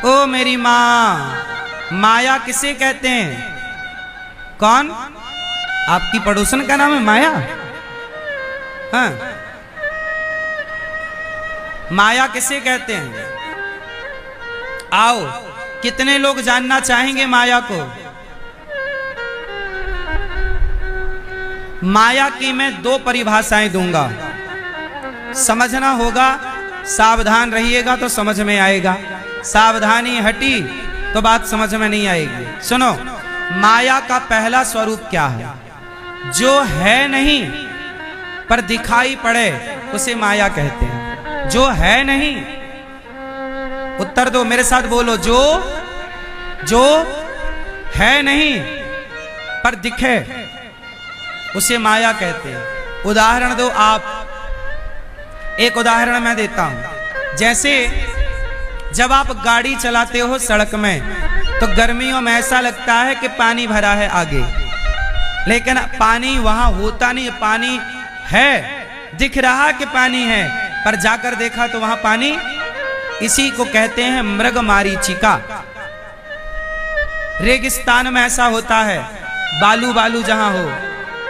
ओ मेरी माँ, माया किसे कहते हैं? कौन? आपकी पड़ोसन का नाम है माया? हाँ, माया किसे कहते हैं? आओ, कितने लोग जानना चाहेंगे माया को? माया की मैं दो परिभाषाएं दूंगा, समझना होगा। सावधान रहिएगा तो समझ में आएगा, सावधानी हटी तो बात समझ में नहीं आएगी। सुनो, माया का पहला स्वरूप क्या है? जो है नहीं पर दिखाई पड़े उसे माया कहते हैं। जो है नहीं, उत्तर दो, मेरे साथ बोलो, जो है नहीं पर दिखे उसे माया कहते हैं। उदाहरण दो आप। एक उदाहरण मैं देता हूं। जैसे जब आप गाड़ी चलाते हो सड़क में, तो गर्मियों में ऐसा लगता है कि पानी भरा है आगे, लेकिन पानी वहां होता नहीं। पानी है, दिख रहा कि पानी है, पर जाकर देखा तो वहां पानी। इसी को कहते हैं मृग मारीचिका। रेगिस्तान में ऐसा होता है, बालू बालू जहां हो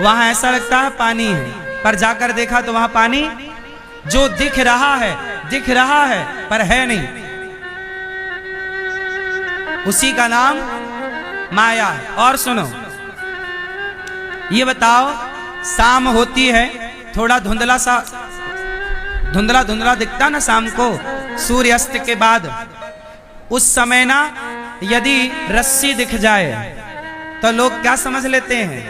वहां ऐसा लगता है पानी है, पर जाकर देखा तो वहां पानी। जो दिख रहा है पर है नहीं, उसी का नाम माया है। और सुनो, ये बताओ, शाम होती है, थोड़ा धुंधला दिखता ना शाम को, सूर्यास्त के बाद। उस समय ना यदि रस्सी दिख जाए तो लोग क्या समझ लेते हैं?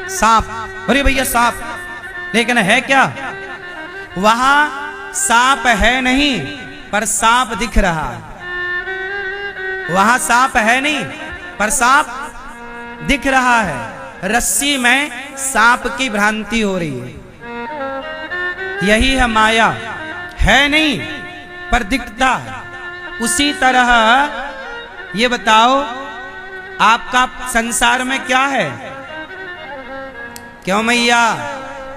सांप। अरे भैया सांप, लेकिन है क्या? वहां सांप है नहीं पर सांप दिख रहा है। वहां सांप है नहीं पर सांप दिख रहा है। रस्सी में सांप की भ्रांति हो रही है। यही है माया, है नहीं पर दिखता है। उसी तरह ये बताओ, आपका संसार में क्या है? क्यों मैया,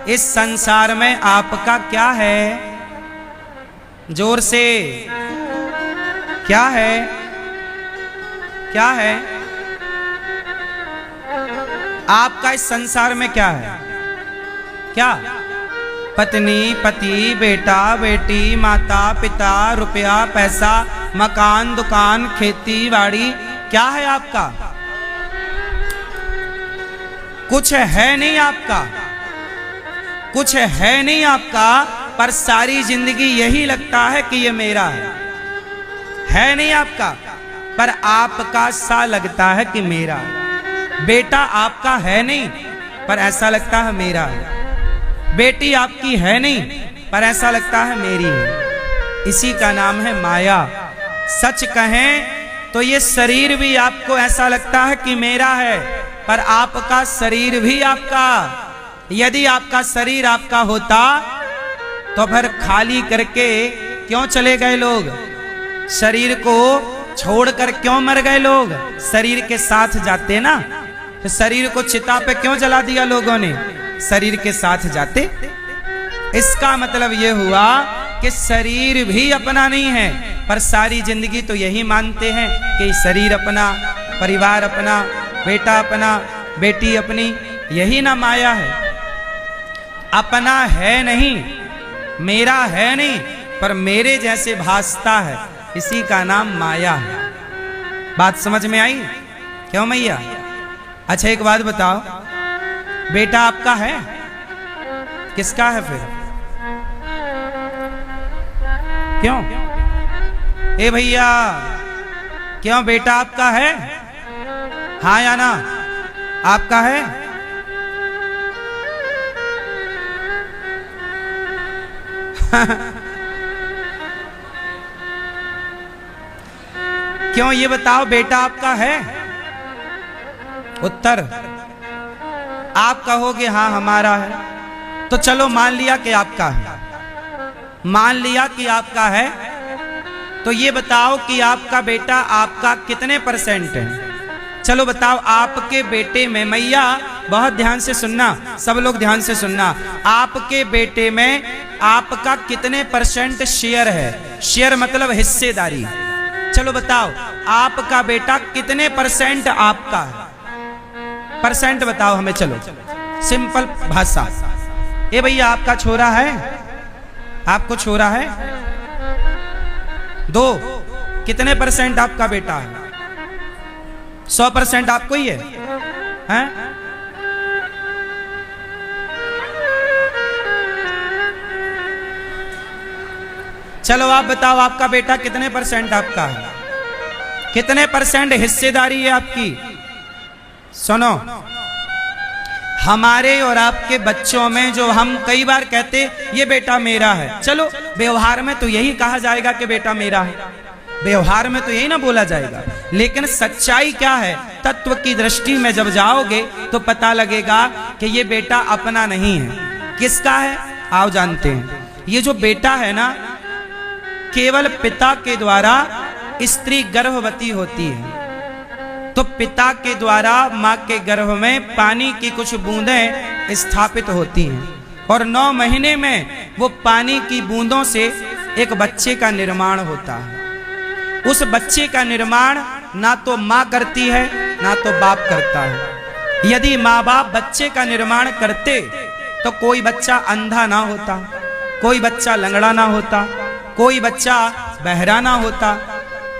इस संसार में आपका क्या है? जोर से, क्या है? क्या है आपका इस संसार में? क्या है? क्या? पत्नी, पति, बेटा, बेटी, माता, पिता, रुपया, पैसा, मकान, दुकान, खेती बाड़ी, क्या है आपका? कुछ है नहीं आपका, कुछ है नहीं आपका, पर सारी जिंदगी यही लगता है कि ये मेरा है नहीं आपका, पर आपका सा लगता है कि मेरा है। बेटा आपका है नहीं पर ऐसा लगता है मेरा है। बेटी आपकी है नहीं पर ऐसा लगता है मेरी है। इसी का नाम है माया। सच कहें तो ये शरीर भी आपको ऐसा लगता है कि मेरा है, पर आपका शरीर भी आपका। यदि आपका शरीर आपका होता तो फिर खाली करके क्यों चले गए लोग? शरीर को छोड़कर क्यों मर गए लोग? शरीर के साथ जाते ना, तो शरीर को चिता पे क्यों जला दिया लोगों ने? शरीर के साथ जाते। इसका मतलब यह हुआ कि शरीर भी अपना नहीं है, पर सारी जिंदगी तो यही मानते हैं कि शरीर अपना, परिवार अपना, बेटा अपना, बेटी अपनी। यही ना माया है। अपना है नहीं, मेरा है नहीं, पर मेरे जैसे भासता है, इसी का नाम माया है। बात समझ में आई? क्यों मैया? अच्छा एक बात बताओ, बेटा आपका है? किसका है फिर? क्यों? ए भैया, क्यों बेटा आपका है? हाँ या ना? आपका है? क्यों ये बताओ, बेटा आपका है? उत्तर आप कहोगे हाँ हमारा है, तो चलो मान लिया कि आपका है। मान लिया कि आपका है, तो ये बताओ कि आपका बेटा आपका कितने % है? चलो बताओ, आपके बेटे में, मैया बहुत ध्यान से सुनना, सब लोग ध्यान से सुनना, आपके बेटे में आपका कितने % शेयर है? शेयर मतलब हिस्सेदारी। चलो बताओ, आपका बेटा कितने परसेंट आपका है? परसेंट बताओ हमें, चलो सिंपल भाषा। ए भैया, आपका छोरा है? आपको छोरा है? 2। कितने परसेंट आपका बेटा है? 100% आपको ही है? हैं? चलो आप बताओ, आपका बेटा कितने परसेंट आपका है? कितने परसेंट हिस्सेदारी है आपकी? सुनो, हमारे और आपके बच्चों में जो हम कई बार कहते ये बेटा मेरा है, चलो व्यवहार में तो यही कहा जाएगा कि बेटा मेरा है, व्यवहार में तो यही ना बोला जाएगा, लेकिन सच्चाई क्या है? तत्व की दृष्टि में जब जाओगे तो पता लगेगा कि ये बेटा अपना नहीं है। किसका है? आओ जानते हैं। ये जो बेटा है ना, केवल पिता के द्वारा स्त्री गर्भवती होती है, तो पिता के द्वारा माँ के गर्भ में पानी की कुछ बूंदें स्थापित होती हैं और 9 महीने में वो पानी की बूंदों से एक बच्चे का निर्माण होता है। उस बच्चे का निर्माण ना तो माँ करती है ना तो बाप करता है। यदि माँ बाप बच्चे का निर्माण करते तो कोई बच्चा अंधा ना होता, कोई बच्चा लंगड़ा ना होता, कोई बच्चा बहरा ना होता।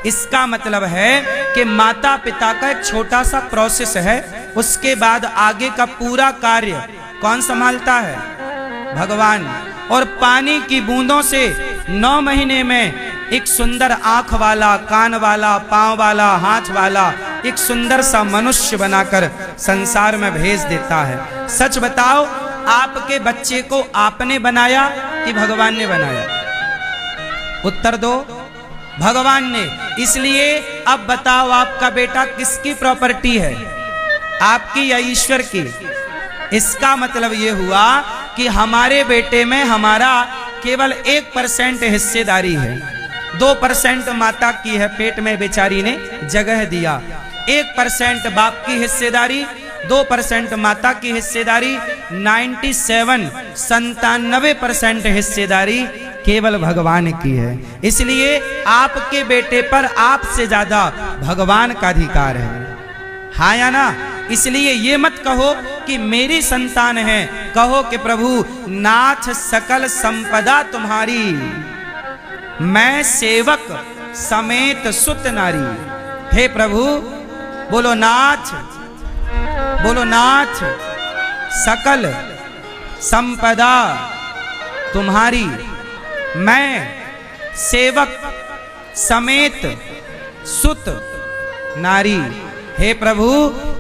इसका मतलब है कि माता पिता का एक छोटा सा प्रोसेस है, उसके बाद आगे का पूरा कार्य कौन संभालता है? भगवान। और पानी की बूंदों से 9 महीने में एक सुंदर आंख वाला, कान वाला, पांव वाला, हाथ वाला एक सुंदर सा मनुष्य बनाकर संसार में भेज देता है। सच बताओ, आपके बच्चे को आपने बनाया कि भगवान ने बनाया? उत्तर दो। भगवान ने। इसलिए अब बताओ, आपका बेटा किसकी प्रॉपर्टी है? आपकी या ईश्वर की? इसका मतलब यह हुआ कि हमारे बेटे में हमारा केवल 1% हिस्सेदारी है। 2% माता की है, पेट में बेचारी ने जगह दिया। 1% बाप की हिस्सेदारी, 2% माता की हिस्सेदारी, 97% हिस्सेदारी केवल भगवान की है। इसलिए आपके बेटे पर आपसे ज्यादा भगवान का अधिकार है, हाँ या ना? इसलिए ये मत कहो कि मेरी संतान है, कहो कि प्रभु नाथ सकल संपदा तुम्हारी, मैं सेवक समेत सुत नारी। हे प्रभु, बोलो नाथ, बोलो नाथ, सकल संपदा तुम्हारी, मैं सेवक समेत सुत नारी। हे प्रभु,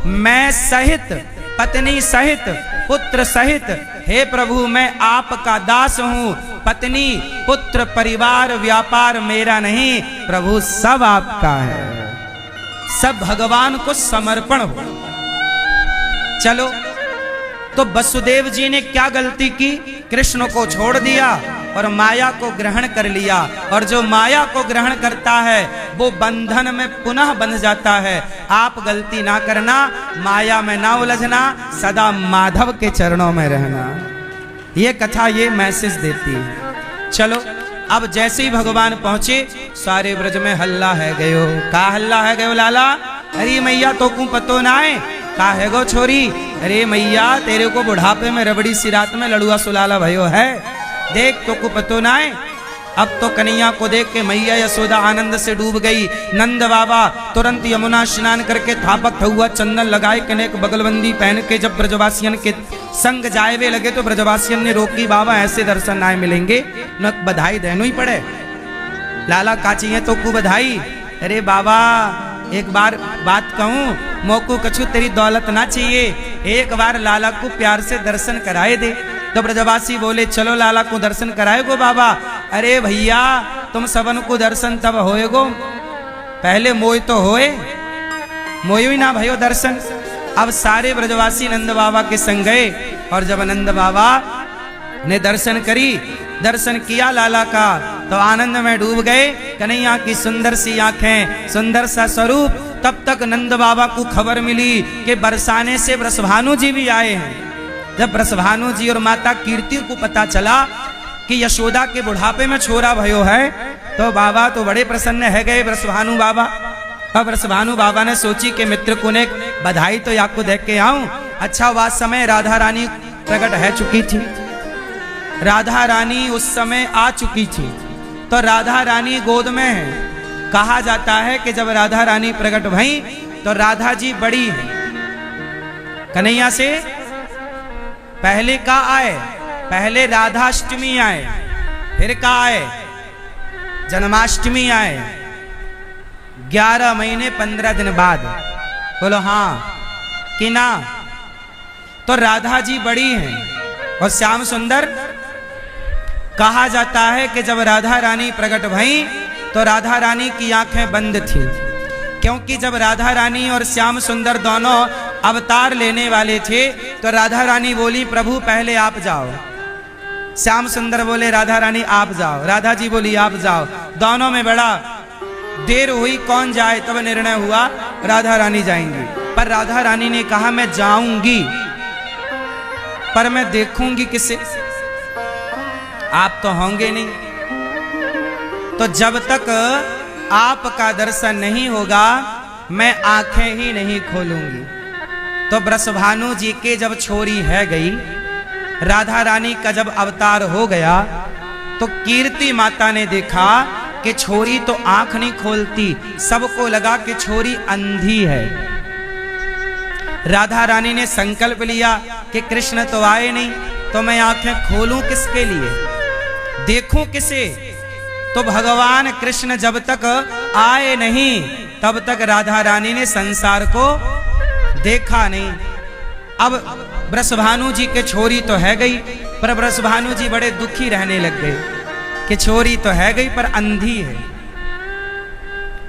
मैं सहित, पत्नी सहित, पुत्र सहित, हे प्रभु मैं आपका दास हूँ। पत्नी, पुत्र, परिवार, व्यापार मेरा नहीं, प्रभु सब आपका है, सब भगवान को समर्पण हो। चलो, तो वसुदेव जी ने क्या गलती की? कृष्ण को छोड़ दिया और माया को ग्रहण कर लिया, और जो माया को ग्रहण करता है वो बंधन में पुनः बंध जाता है। आप गलती ना करना, माया में ना उलझना, सदा माधव के चरणों में रहना। ये कथा ये मैसेज देती है। चलो, अब जैसे ही भगवान पहुंचे, सारे ब्रज में हल्ला है गयो। का हल्ला है गयो लाला? अरे मैया तो को पतो ना है, का है गो छोरी? अरे मैया, तेरे को बुढ़ापे में रबड़ी सी रात में लड़ुआ सुलाला भयो है, देख तो को पतो ना है। अब तो कन्हैया को देख के मैया यशोदा आनंद से डूब गई। नंद बाबा तुरंत यमुना स्नान करके थापक हुआ चंदन लगाए कनेक बगलबंदी पहन के जब ब्रजवासियन के संग जाए लगे तो ब्रजवासियन ने रोकी, बाबा ऐसे दर्शन ना मिलेंगे, न बधाई देनो ही पड़े। लाला काची है तो को बधाई। अरे बाबा, एक बार बात कहूं, मोको कछु तेरी दौलत ना चाहिए, एक बार लाला को प्यार से दर्शन कराए दे। तो ब्रजवासी बोले, चलो लाला को दर्शन कराएगो बाबा। अरे भैया, तुम सबन को दर्शन तब होएगो, पहले मोय तो होए, मोय ना भयो दर्शन। अब सारे ब्रजवासी नंद बाबा के संग गए, और जब नंद बाबा ने दर्शन करी, दर्शन किया लाला का, तो आनंद में डूब गए। कन्हैया की सुंदर सी आंखें, सुंदर सा स्वरूप। तब तक नंद बाबा को खबर मिली कि बरसाने से वृषभानु जी भी आए हैं। जब वृषभानु जी और माता कीर्ति को पता चला कि यशोदा के बुढ़ापे में छोरा भयो है, तो बाबा तो बड़े प्रसन्न है गए वृषभानु बाबा। अब वृषभानु बाबा ने सोची कि मित्र को ने बधाई तो आपको देख के आऊं। अच्छा वह समय राधा रानी प्रकट है चुकी थी, राधा रानी उस समय आ चुकी थी, तो राधा रानी गोद में है। कहा जाता है कि जब राधा रानी प्रकट भई तो राधा जी बड़ी है, कन्हैया से पहले का आए, पहले राधाष्टमी आए, फिर का आए जन्माष्टमी आए, 11 महीने 15 दिन बाद। बोलो हाँ कि ना? तो राधा जी बड़ी हैं और श्याम सुंदर। कहा जाता है कि जब राधा रानी प्रकट भई तो राधा रानी की आंखें बंद थी, क्योंकि जब राधा रानी और श्याम सुंदर दोनों अवतार लेने वाले थे तो राधा रानी बोली प्रभु पहले आप जाओ, श्याम सुंदर बोले राधा रानी आप जाओ, राधा जी बोली आप जाओ। दोनों में बड़ा देर हुई, कौन जाए, तब निर्णय हुआ राधा रानी जाएंगी। पर राधा रानी ने कहा मैं जाऊंगी पर मैं देखूंगी किसे, आप तो होंगे नहीं, तो जब तक आपका दर्शन नहीं होगा मैं आंखें ही नहीं खोलूंगी। तो वृषभानु जी के जब छोरी है गई, राधा रानी का जब अवतार हो गया तो कीर्ति माता ने देखा कि छोरी तो आंख नहीं खोलती, सबको लगा कि छोरी अंधी है। राधा रानी ने संकल्प लिया कि कृष्ण तो आए नहीं तो मैं आंखें खोलूं किसके लिए, देखूं किसे। तो भगवान कृष्ण जब तक आए नहीं तब तक राधा रानी ने संसार को देखा नहीं। अब वृषभानु जी के छोरी तो है गई, पर वृषभानु जी बड़े दुखी रहने लग गए कि छोरी तो है गई पर अंधी है।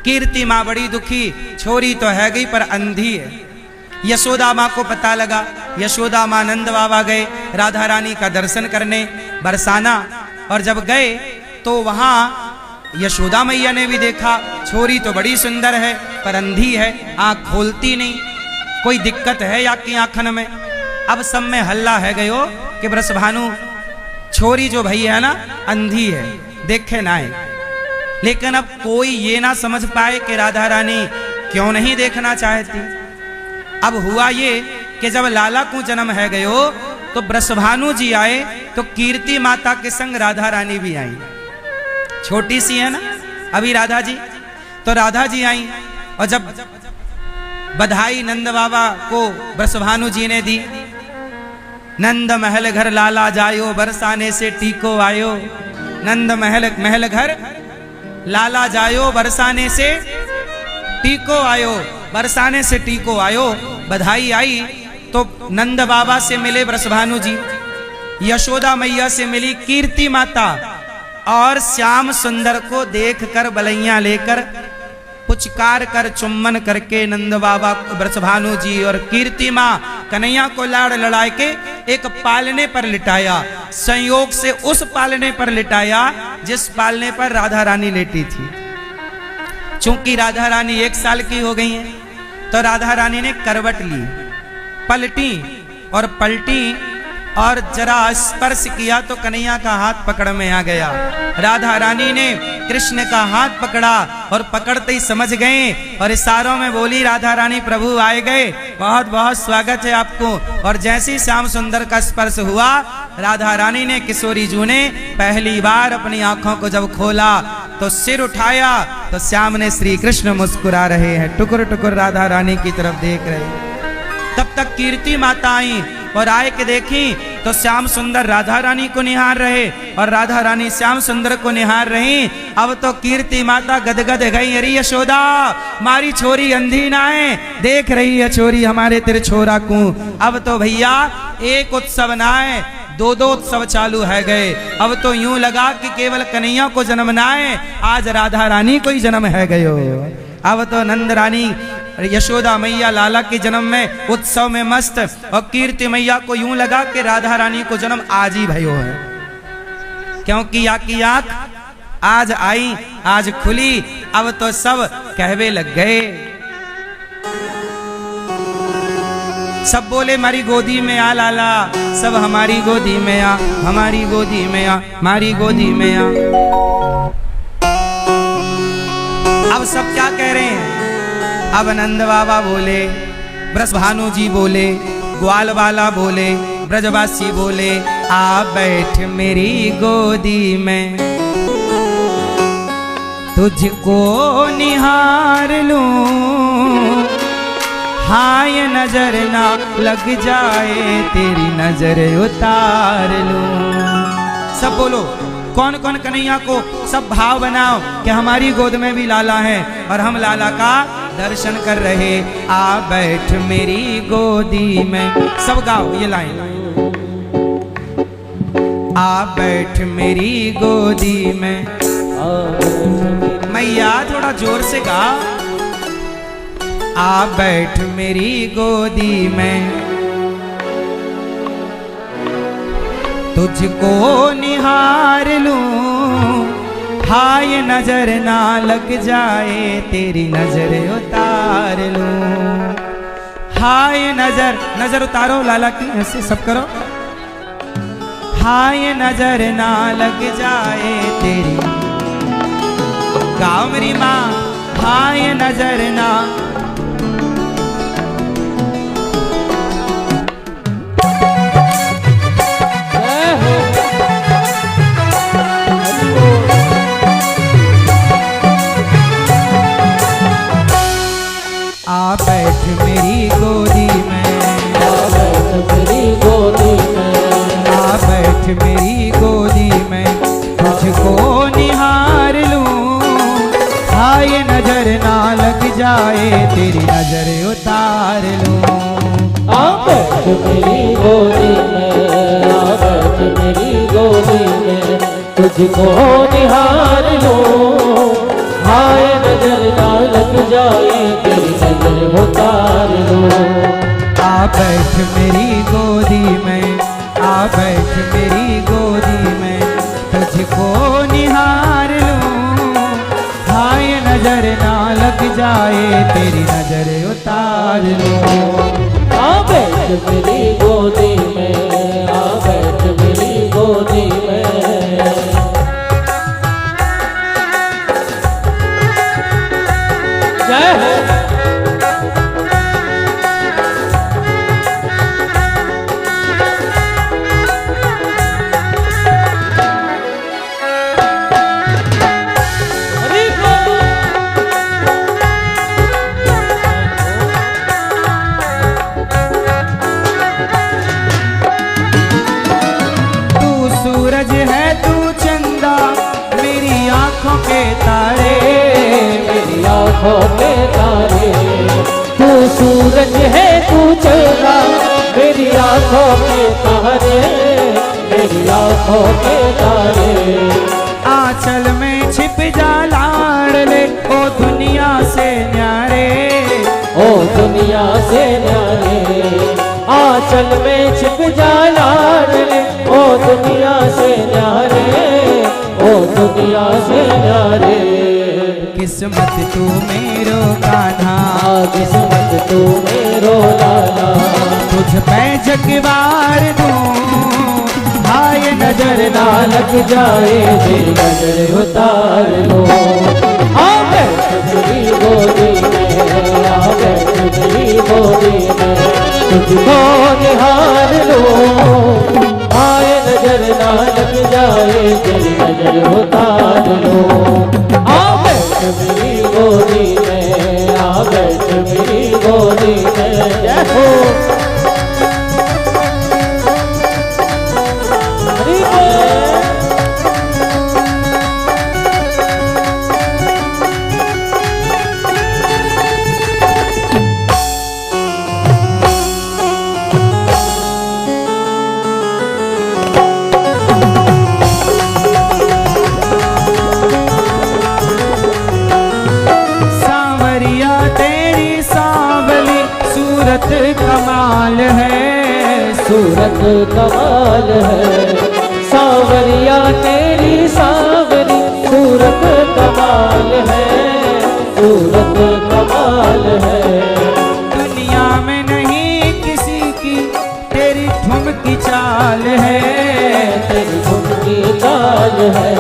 कीर्ति माँ बड़ी दुखी, छोरी तो है गई पर अंधी है। यशोदा माँ को पता लगा, यशोदा माँ नंद बाबा गए राधा रानी का दर्शन करने बरसाना, और जब गए तो वहां यशोदा मैया ने भी देखा छोरी तो बड़ी सुंदर है पर अंधी है, आंख खोलती नहीं, कोई दिक्कत है या की आंखन में। अब सब में हल्ला है गयो कि वृषभानु छोरी जो भई है ना अंधी है, देखे ना है। लेकिन अब कोई ये ना समझ पाए कि राधा रानी क्यों नहीं देखना चाहती। अब हुआ ये कि जब लाला को जन्म है गयो तो वृषभानु जी आए तो कीर्ति माता के संग राधा रानी भी आई, छोटी सी है ना अभी राधा जी, तो राधा जी आई। और जब बधाई नंद बाबा को वृषभानु जी ने दी, नंद महल घर लाला जायो बरसाने से टीको आयो, नंद महल घर लाला जायो बरसाने से टीको आयो, बरसाने से टीको आयो। बधाई आई तो नंद बाबा से मिले वृषभानु जी, यशोदा मैया से मिली कीर्ति माता, और श्याम सुंदर को देखकर बलैया लेकर पुचकार कर चुम्बन करके नंद बाबा वृषभानु जी और कीर्ति माँ कन्हैया को लाड़ लड़ाए के एक पालने पर लिटाया। संयोग से उस पालने पर लिटाया जिस पालने पर राधा रानी लेटी थी। चूंकि राधा रानी 1 साल की हो गई है तो राधा रानी ने करवट ली, पलटी और पलटी और जरा स्पर्श किया तो कन्हैया का हाथ पकड़ में आ गया। राधा रानी ने कृष्ण का हाथ पकड़ा और पकड़ते ही समझ गए और इशारों में बोली राधा रानी प्रभु आए गए, बहुत बहुत स्वागत है आपको। और जैसे ही श्याम सुंदर का स्पर्श हुआ, राधा रानी ने किशोरी जू ने पहली बार अपनी आंखों को जब खोला तो सिर उठाया तो श्याम ने श्री कृष्ण मुस्कुरा रहे हैं, टुकुर टुकुर राधा रानी की तरफ देख रहे हैं। तब तक कीर्ति माता आई और आए के देखी तो श्याम सुंदर राधा रानी को निहार रहे और राधा रानी श्याम सुंदर को निहार रही। अब तो कीर्ति माता गदगद गई, अरे यशोदा मारी छोरी अंधी ना है, देख रही है छोरी हमारे तेरे छोरा को। अब तो भैया एक उत्सव ना है, 2 उत्सव चालू है गए। अब तो यूं लगा कि केवल कन्हैया को जन्म ना है, आज राधा रानी को ही जन्म है गयो। अब तो नंद रानी यशोदा मैया लाला के जन्म में उत्सव में मस्त, और कीर्ति मैया को यूं लगा कि राधा रानी को जन्म आज ही भयो है, क्योंकि या की आंख आज आई, आज खुली। अब तो सब कहवे लग गए, सब बोले हमारी गोदी में आ लाला, सब हमारी गोदी में आ, हमारी गोदी में आ, हमारी गोदी में आ। अब सब क्या कह रहे हैं? अब नंद बाबा बोले, ब्रजभानु जी बोले, ग्वाल वाला बोले, ब्रजवासी बोले, आ बैठ मेरी गोदी में, तुझको निहार लूं, हाय नजर ना लग जाए, तेरी नजर उतार लूं। सब बोलो, कौन कौन कन्हैया को सब भाव बनाओ कि हमारी गोद में भी लाला है और हम लाला का दर्शन कर रहे। आ बैठ मेरी गोदी में, सब गाओ ये लाइन। आ बैठ मेरी गोदी में, मैया थोड़ा जोर से गा। आ बैठ मेरी गोदी में, तुझको निहार लूं, हाय नजर ना लग जाए, तेरी नजर उतार लूं। हाय नजर, नजर उतारो लाला की, ऐसे सब करो। हाय नजर ना लग जाए तेरी, गाओ मेरी माँ, हाय नजर ना। आ बैठ मेरी गोदी में, आ बैठ मेरी गोदी में, आ बैठ मेरी गोदी में, तुझको निहार लूं, हाय नजर ना लग जाए, तेरी नजर उतार लूं। आ बैठ मेरी गोदी में, आ बैठ मेरी गोदी में, तुझको निहार लूं, हाय नजर ना लग जाए, तेरी नजर उतार लूं। आ बैठ मेरी गोदी में, आ बैठ मेरी गोदी में, तुझको निहार लूं, हाय नजर ना लग जाए, तेरी नजर उतार लूं। आ बैठ मेरी गोदी में, आ बैठ मेरी गोदी में। जय हो। सूरज है तू चंदा, मेरी आंखों के तारे, मेरी आंखों के तारे, तू सूरज है तू चंदा, मेरी आंखों के तारे, मेरी आंखों के तारे। आंचल में छिप जा लाड़ ले, ओ दुनिया से न्यारे, ओ दुनिया से न्यारे। आंचल में छिप जा लाड़ ले, ओ दुनिया से न्यारे, ओ दुनिया से न्यारे। किस्मत तू मेरो कान्हा, किस्मत तू मेरो लाला, तुझ पे जगवार दूं, हाय नजर ना लग जाए, तेरी नजर उतार लो। आ बैठ मेरी गोदी में, आ बैठ मेरी गोदी में, तुझको निहार लो, आए नजर ना लग जाए, तेरी नजर उतार लो। आ बैठ मेरी गोदी में, आ बैठ मेरी गोदी में। जय हो। हरि बोल। सूरत कमाल है, सूरत कमाल है, सावरिया तेरी सावरी, सूरत कमाल है, सूरत कमाल है। दुनिया में नहीं किसी की तेरी ठुमकी चाल है, तेरी ठुमकी चाल है।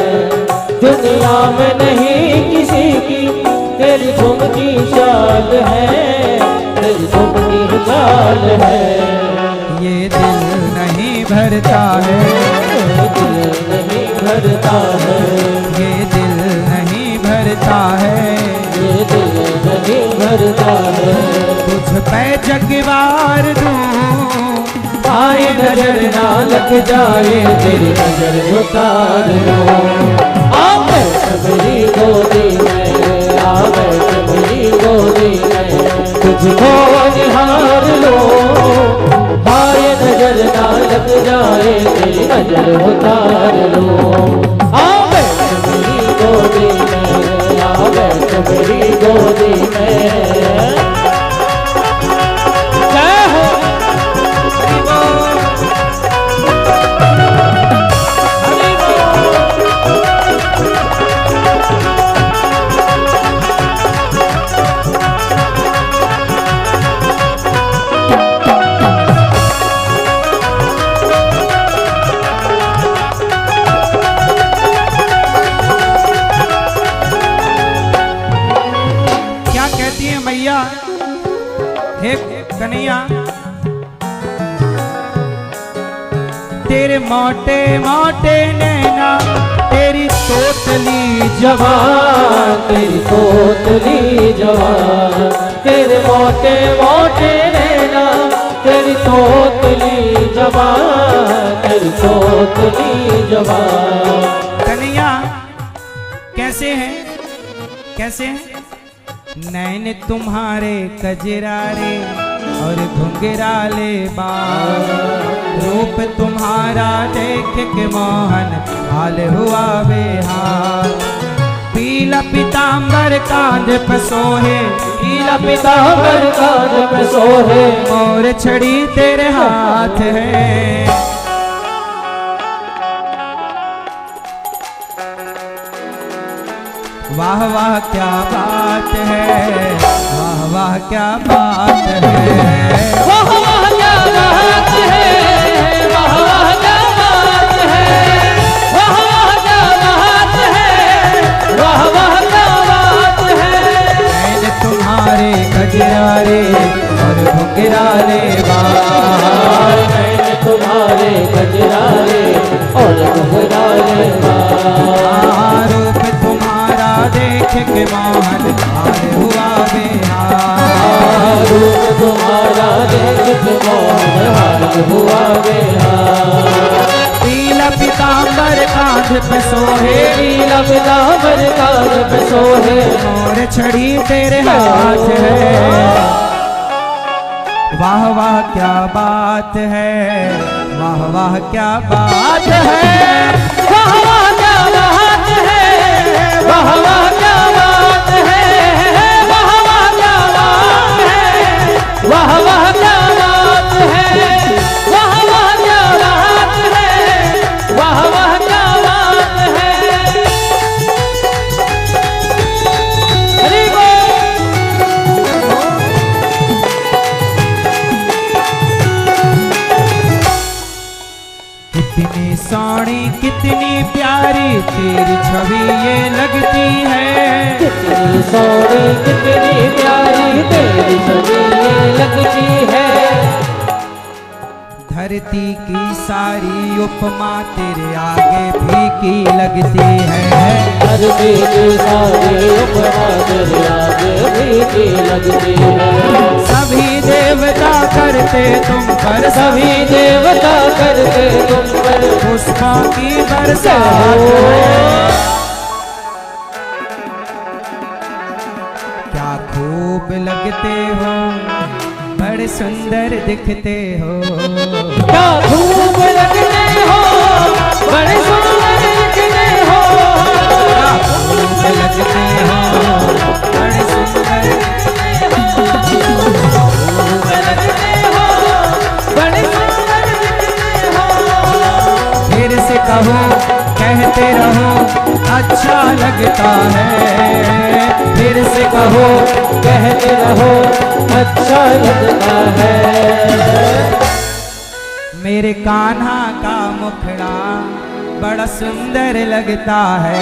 दुनिया में नहीं किसी की तेरी चाल है, तेरी सुनती चाल है। ये दिल नहीं भरता है, दिल नहीं भरता है, ये दिल नहीं भरता है, ये दिल नहीं भरता है। तुझ पे जगवार दूं, आए नजर ना लग जाए, तेरी नजर उतार लो। आ बैठ मेरी गोदी में, आ बैठ मेरी गोदी में, तुझको निहार लो। आए नजर ना लग जाए, तेरी नजर उतार लो। आ बैठ मेरी गोदी में, आ बैठ मेरी गोदी में। हे कन्हैया, तेरे मोटे मोटे नैना, तेरी तोतली जवान, तेरी तोतली जवान, तेरे मोटे मोटे नैना, तेरी तोतली जवान, तेरी तोतली जवान। कन्हैया कैसे हैं, कैसे हैं? नैन तुम्हारे कजरारे और घुंघराले बाल, रूप तुम्हारा देख के मोहन हाल हुआ बेहाल। पीला पीतांबर कांध पे सोहे, पीला पीतांबर कांध पे सोहे, मोर छड़ी तेरे हाथ है। वाह वाह क्या बात है, वाह वाह क्या बात है, वाह वाह क्या बात है, वाह वाह क्या बात है, वाह वाह क्या बात है, वाह वाह क्या बात है। नैन तुम्हारे कजरारे और घुंघराले बाल, नैन तुम्हारे कजरारे और घुंघराले बाल, रूप तुम्हारा देख के मोहन हाल हुआ बेहाल। रूप तुम्हारा देख के मोहन हाल हुआ बेहाल। पीला पीतांबर कांध पे सोहे, पीला पीतांबर कांध पे सोहे, मोर छड़ी तेरे हाथ है। वाह वाह क्या बात है, वाह वाह क्या बात है, वाह वाह क्या बात है, वाह वाह क्या बात है, वाह वाह क्या बात है, वाह वाह क्या बात है, वाह वाह क्या बात है, वाह वाह क्या बात है। हरि कितनी सोनी कितनी प्यारी तेरी छवि ये लगती है, कितनी सोनी कितनी प्यारी तेरी छवि ये लगती है। धरती की सारी उपमा तेरे आगे फीकी लगती है, धरती की सारी उपमा तेरे आगे फीकी लगती है। सभी देवता करते तुम पर, सभी देवता करते तुम पर पुष्पों की बरसात है। क्या खूब लगते हो, बड़े सुंदर दिखते हो, क्या खूब लगते हो, बड़े सुंदर दिखते हो, क्या खूब लगते हो, बड़े सुंदर खूब लगते हो, बड़े सुंदर दिखते हो। फिर से कहो कहते रहो अच्छा लगता है, फिर से कहो कहते रहो अच्छा लगता है। मेरे कान्हा का मुखड़ा बड़ा सुंदर लगता है।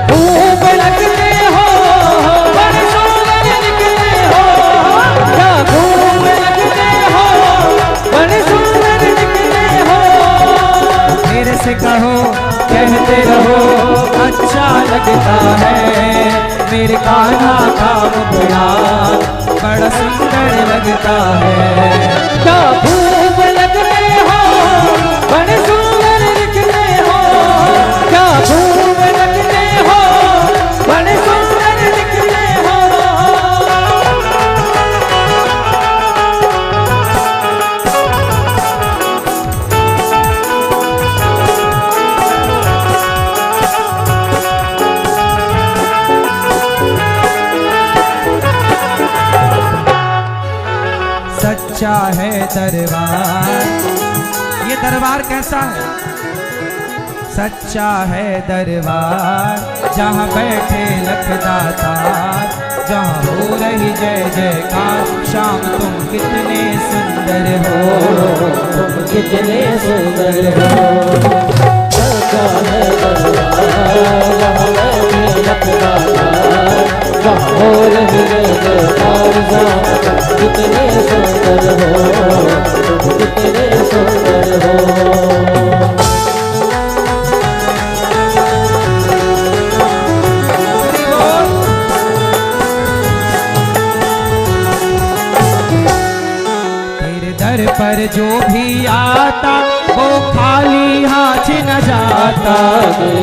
खूब लगते हो, बड़े सुंदर दिखते राधा मुखड़ा बड़ा सुंदर लगता है। क्या खूब लगते हो, बड़े सुंदर दिखते हो, क्या खूब लगते हो, बड़े सुंदर दिखते हो। सच्चा है दरबार, ये दरबार कैसा है? सच्चा है दरबार, जहाँ बैठे लखदातार, जहाँ हो रही जय जयकार। शाम तुम कितने सुंदर हो, तुम कितने सुंदर हो। सच्चा है दरबार, जहाँ बैठे लखदातार, जहाँ हो रही जय जयकार। शाम तुम कितने सुंदर हो, तुम कितने सुंदर हो। दर पर जो भी आता वो खाली हाथ न जाता।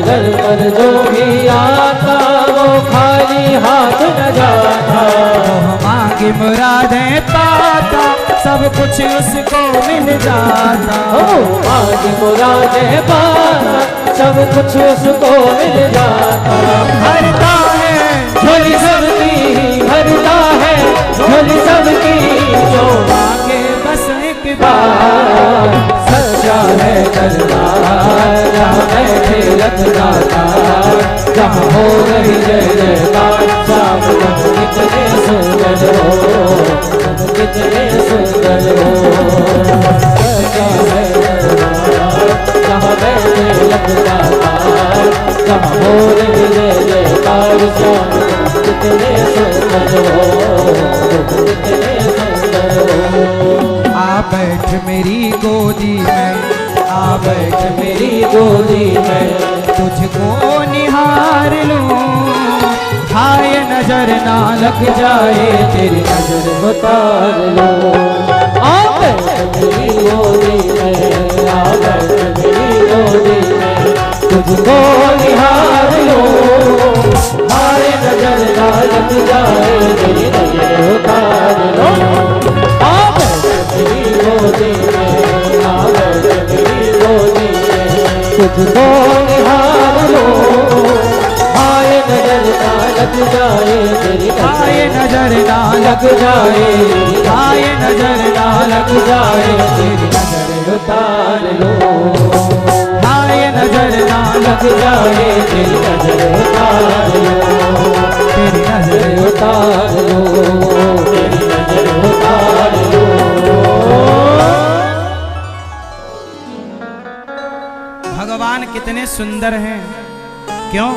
दर पर जो भी आता वो खाली हाथ न जाता। वो मांगी मुरादें पाता, सब कुछ उसको मिल जाता। ओ मांगी मुरादें पाता, सब कुछ उसको मिल जाता। भरता है झोली सबकी, भरता है झोली सबकी, जो मांगे बस एक बार। सच्चा है दरबार, जहाँ बैठे लखदातार, जहाँ हो रही जय जयकार। शाम तुम कितने सुंदर हो, तुम कितने सुंदर हो। सच्चा है दरबार, जहाँ बैठे लखदातार, जहाँ हो रही जय जयकार। शाम तुम कितने सुंदर हो, तुम कितने सुंदर हो। आ बैठ मेरी गोदी में, आ बैठ मेरी गोदी में, तुझको निहार लूं। हाय नजर ना लग जाए तेरी नजर उतार लो। आ बैठ मेरी गोदी में, आ बैठ मेरी गोदी में, तुझको निहार लो। हाय नजर ना लग जाए तेरी नजर उतार लो। आ बैठ मेरी गोदी में, आ बैठ मेरी गोदी में, तुझको निहार लो। हाय नजर ना लग जाए तेरी हाय नजर ना लग जाए, हाय नजर ना लग जाए तेरी नजर उतार लो। हाय नजर ना लग जाए तेरी नजर उतार लो, तेरी नजर उतार लो, तेरी नजर उतार लो। भगवान कितने सुंदर हैं, क्यों?